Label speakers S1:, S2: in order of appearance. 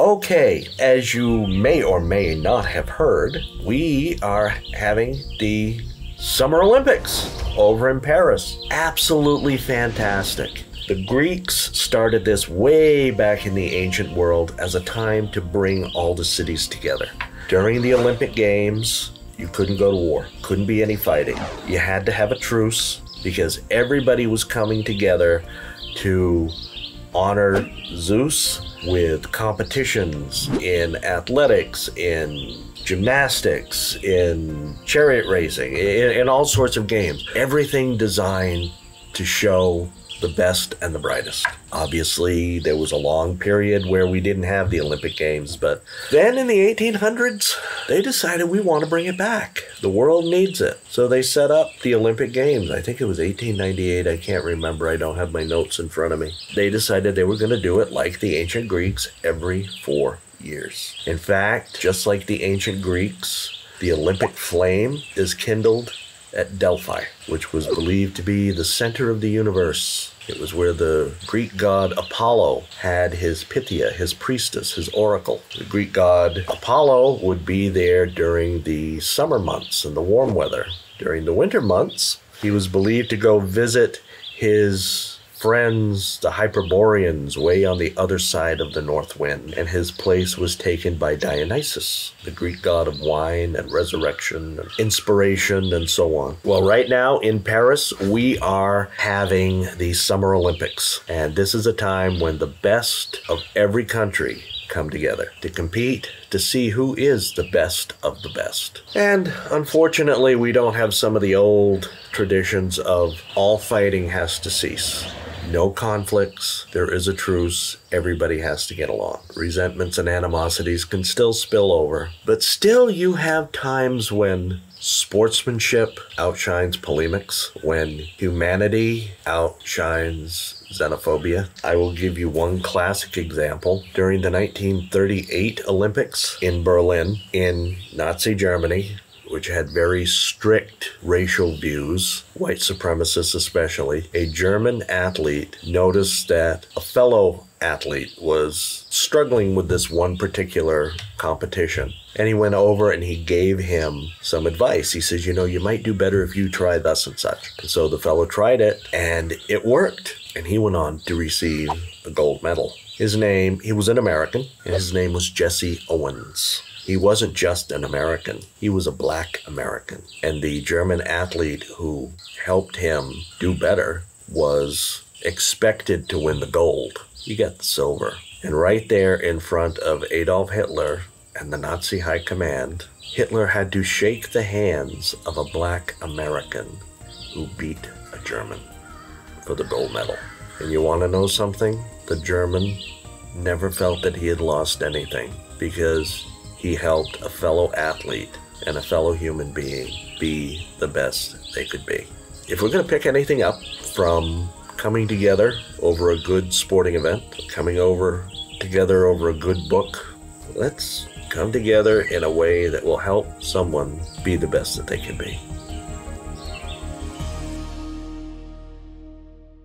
S1: Okay, as you may or may not have heard, we are having the Summer Olympics over in Paris. Absolutely fantastic. The Greeks started this way back in the ancient world as a time to bring all the cities together. During the Olympic Games, you couldn't go to war, couldn't be any fighting. You had to have a truce because everybody was coming together to honor Zeus with competitions in athletics, in gymnastics, in chariot racing, in all sorts of games. Everything designed to show the best and the brightest. Obviously, there was a long period where we didn't have the Olympic Games, but then in the 1800s, they decided we want to bring it back. The world needs it. So they set up the Olympic Games. I think it was 1898. I can't remember. I don't have my notes in front of me. They decided they were going to do it like the ancient Greeks every 4 years. In fact, just like the ancient Greeks, the Olympic flame is kindled at Delphi, which was believed to be the center of the universe. It was where the Greek god Apollo had his Pythia, his priestess, his oracle. The Greek god Apollo would be there during the summer months and the warm weather. During the winter months, he was believed to go visit his friends, the Hyperboreans, way on the other side of the north wind, and his place was taken by Dionysus, the Greek god of wine and resurrection and inspiration and so on. Well, right now in Paris, we are having the Summer Olympics, and this is a time when the best of every country come together to compete, to see who is the best of the best. And unfortunately, we don't have some of the old traditions of all fighting has to cease. No conflicts, there is a truce, everybody has to get along. Resentments and animosities can still spill over, but still you have times when sportsmanship outshines polemics, when humanity outshines xenophobia. I will give you one classic example. During the 1938 Olympics in Berlin, in Nazi Germany, which had very strict racial views, white supremacists especially, a German athlete noticed that a fellow athlete was struggling with this one particular competition. And he went over and he gave him some advice. He says, you know, you might do better if you try thus and such. And so the fellow tried it and it worked. And he went on to receive a gold medal. He was an American, and his name was Jesse Owens. He wasn't just an American, he was a black American. And the German athlete who helped him do better was expected to win the gold. He got the silver. And right there in front of Adolf Hitler and the Nazi High Command, Hitler had to shake the hands of a black American who beat a German for the gold medal. And you want to know something? The German never felt that he had lost anything because he helped a fellow athlete and a fellow human being be the best they could be. If we're going to pick anything up from coming together over a good sporting event, coming together over a good book, let's come together in a way that will help someone be the best that they can be.